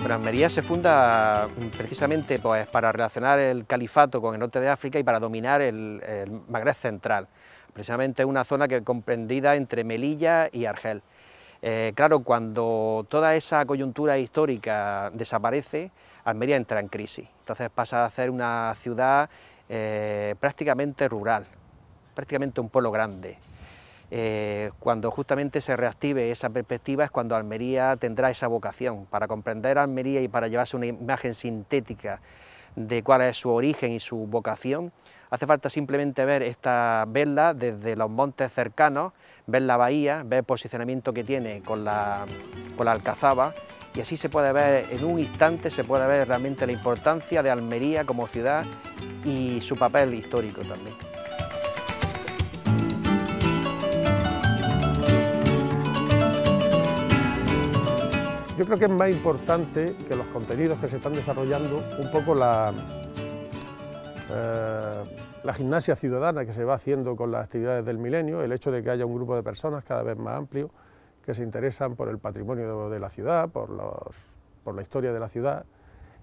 Bueno, Almería se funda precisamente pues, para relacionar el califato con el norte de África y para dominar el Magreb central. Precisamente es una zona que comprendida entre Melilla y Argel. Claro, cuando toda esa coyuntura histórica desaparece, Almería entra en crisis. Entonces pasa a ser una ciudad prácticamente rural, prácticamente un pueblo grande. Cuando justamente se reactive esa perspectiva es cuando Almería tendrá esa vocación. Para comprender Almería y para llevarse una imagen sintética de cuál es su origen y su vocación, hace falta simplemente verla desde los montes cercanos, ver la bahía, ver el posicionamiento que tiene con la Alcazaba, y así se puede ver, en un instante se puede ver realmente la importancia de Almería como ciudad y su papel histórico también. Yo creo que es más importante que los contenidos que se están desarrollando, un poco la gimnasia ciudadana que se va haciendo con las actividades del milenio, el hecho de que haya un grupo de personas cada vez más amplio que se interesan por el patrimonio de la ciudad, por la historia de la ciudad,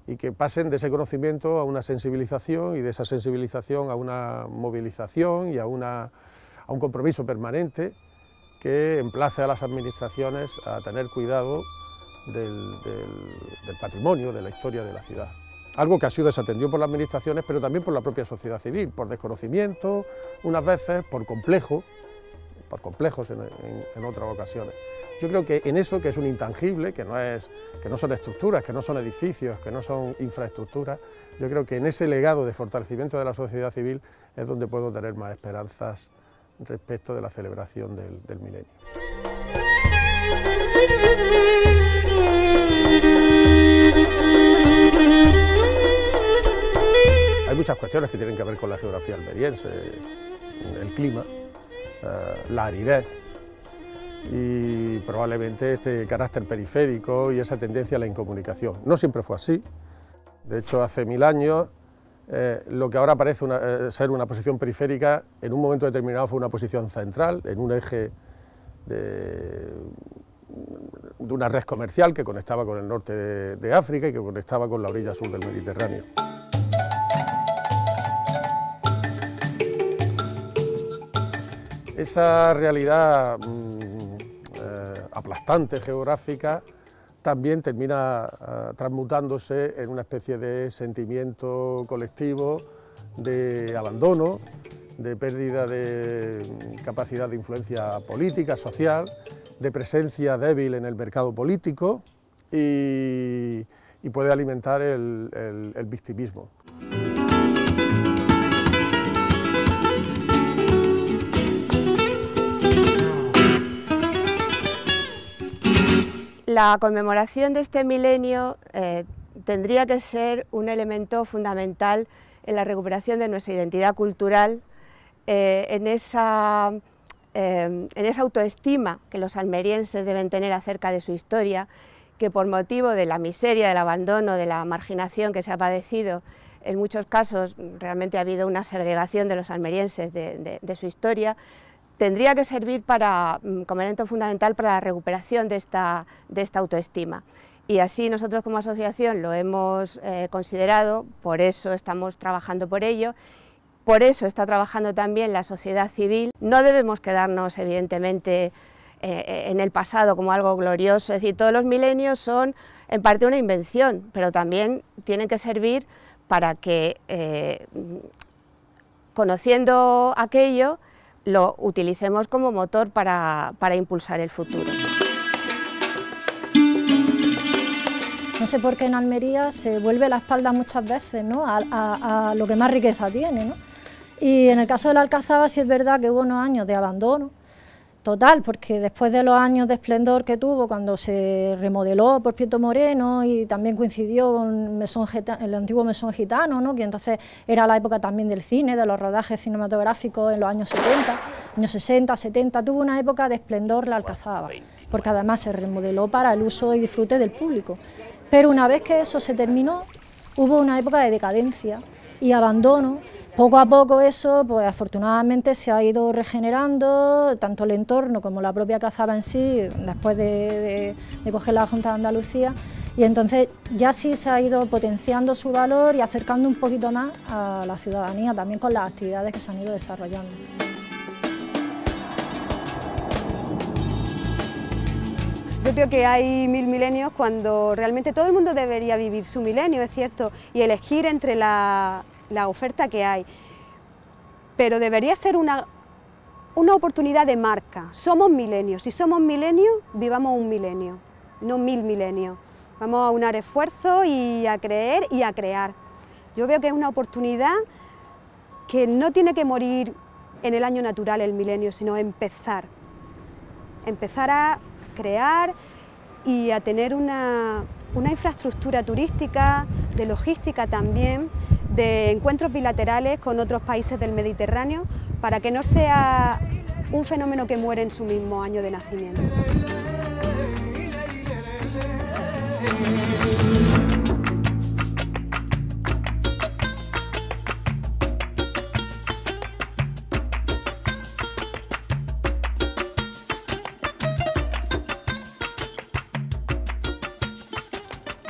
y que pasen de ese conocimiento a una sensibilización y de esa sensibilización a una movilización y a un compromiso permanente que emplace a las administraciones a tener cuidado del patrimonio, de la historia de la ciudad. Algo que ha sido desatendido por las administraciones, pero también por la propia sociedad civil, por desconocimiento, unas veces por complejos en otras ocasiones. Yo creo que en eso, que es un intangible, que no son estructuras, que no son edificios, que no son infraestructuras, yo creo que en ese legado de fortalecimiento de la sociedad civil es donde puedo tener más esperanzas respecto de la celebración del milenio. Hay muchas cuestiones que tienen que ver con la geografía almeriense, el clima, la aridez y probablemente este carácter periférico y esa tendencia a la incomunicación. No siempre fue así. De hecho, hace 1000 años lo que ahora parece ser una posición periférica, en un momento determinado fue una posición central, en un eje de una red comercial que conectaba con el norte de África y que conectaba con la orilla sur del Mediterráneo. Esa realidad aplastante geográfica también termina transmutándose en una especie de sentimiento colectivo de abandono, de pérdida de capacidad de influencia política, social, de presencia débil en el mercado político y puede alimentar el victimismo. La conmemoración de este milenio tendría que ser un elemento fundamental en la recuperación de nuestra identidad cultural, en esa autoestima que los almerienses deben tener acerca de su historia, que por motivo de la miseria, del abandono, de la marginación que se ha padecido, en muchos casos realmente ha habido una segregación de los almerienses de su historia, tendría que servir como elemento fundamental para la recuperación de esta autoestima. Y así nosotros como asociación lo hemos considerado, por eso estamos trabajando por ello. Por eso está trabajando también la sociedad civil. No debemos quedarnos, evidentemente, en el pasado como algo glorioso, es decir, todos los milenios son en parte una invención, pero también tienen que servir para que, conociendo aquello, lo utilicemos como motor para impulsar el futuro. No sé por qué en Almería se vuelve la espalda muchas veces, ¿no?, a lo que más riqueza tiene, ¿no? Y en el caso de la Alcazaba sí es verdad que hubo unos años de abandono total, porque después de los años de esplendor que tuvo cuando se remodeló por Prieto Moreno y también coincidió con el antiguo Mesón Gitano, ¿no?, que entonces era la época también del cine, de los rodajes cinematográficos en los años 70, años 60, 70, tuvo una época de esplendor la Alcazaba, porque además se remodeló para el uso y disfrute del público. Pero una vez que eso se terminó, hubo una época de decadencia y abandono. Poco a poco eso, pues afortunadamente se ha ido regenerando, tanto el entorno como la propia Alcazaba en sí, después de coger la Junta de Andalucía, y entonces ya sí se ha ido potenciando su valor y acercando un poquito más a la ciudadanía, también con las actividades que se han ido desarrollando. Yo creo que hay 1000 milenios cuando realmente todo el mundo debería vivir su milenio, es cierto, y elegir entre la oferta que hay, pero debería ser una oportunidad de marca. Somos milenios, si somos milenios, vivamos un milenio, no 1000 milenios. Vamos a unar esfuerzos y a creer y a crear. Yo veo que es una oportunidad que no tiene que morir en el año natural el milenio, sino empezar a crear y a tener una infraestructura turística, de logística también, de encuentros bilaterales con otros países del Mediterráneo, para que no sea un fenómeno que muere en su mismo año de nacimiento.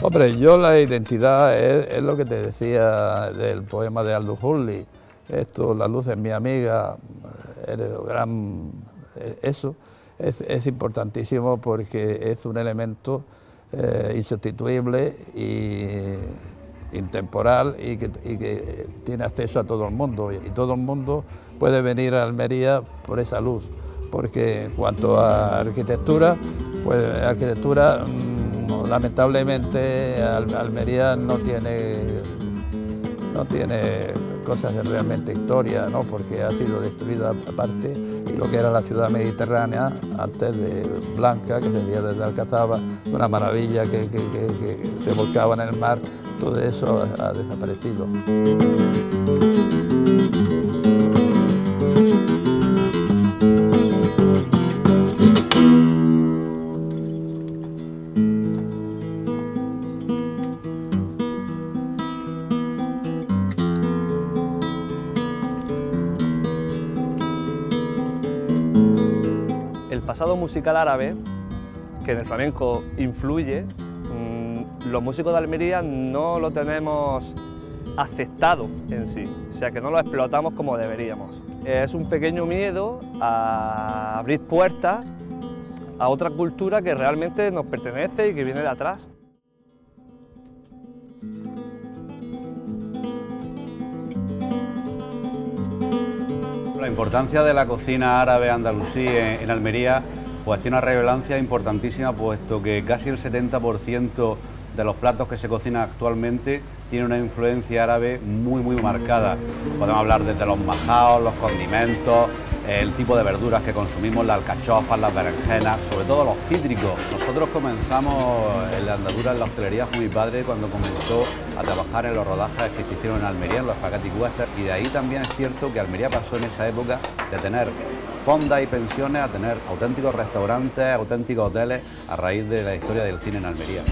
Hombre, yo la identidad es lo que te decía del poema de Aldous Huxley, esto, la luz es mi amiga, eso es importantísimo porque es un elemento insustituible e intemporal y que tiene acceso a todo el mundo, y todo el mundo puede venir a Almería por esa luz, porque en cuanto a arquitectura, pues arquitectura lamentablemente Almería no tiene cosas de realmente historia, ¿no?, porque ha sido destruida aparte, y lo que era la ciudad mediterránea antes de Blanca, que se veía desde Alcazaba, una maravilla que se volcaba en el mar, todo eso ha desaparecido. El pasado musical árabe, que en el flamenco influye, los músicos de Almería no lo tenemos aceptado en sí, o sea que no lo explotamos como deberíamos. Es un pequeño miedo a abrir puertas a otra cultura que realmente nos pertenece y que viene de atrás. La importancia de la cocina árabe andalusí en Almería pues tiene una relevancia importantísima, puesto que casi el 70% de los platos que se cocinan actualmente tiene una influencia árabe muy marcada. Podemos hablar desde los majaos, los condimentos, el tipo de verduras que consumimos, las alcachofas, las berenjenas, sobre todo los cítricos. Nosotros comenzamos en la andadura en la hostelería, fue mi padre cuando comenzó a trabajar en los rodajes que se hicieron en Almería, en los spaghetti western, y de ahí también es cierto que Almería pasó en esa época de tener fondas y pensiones a tener auténticos restaurantes, auténticos hoteles a raíz de la historia del cine en Almería.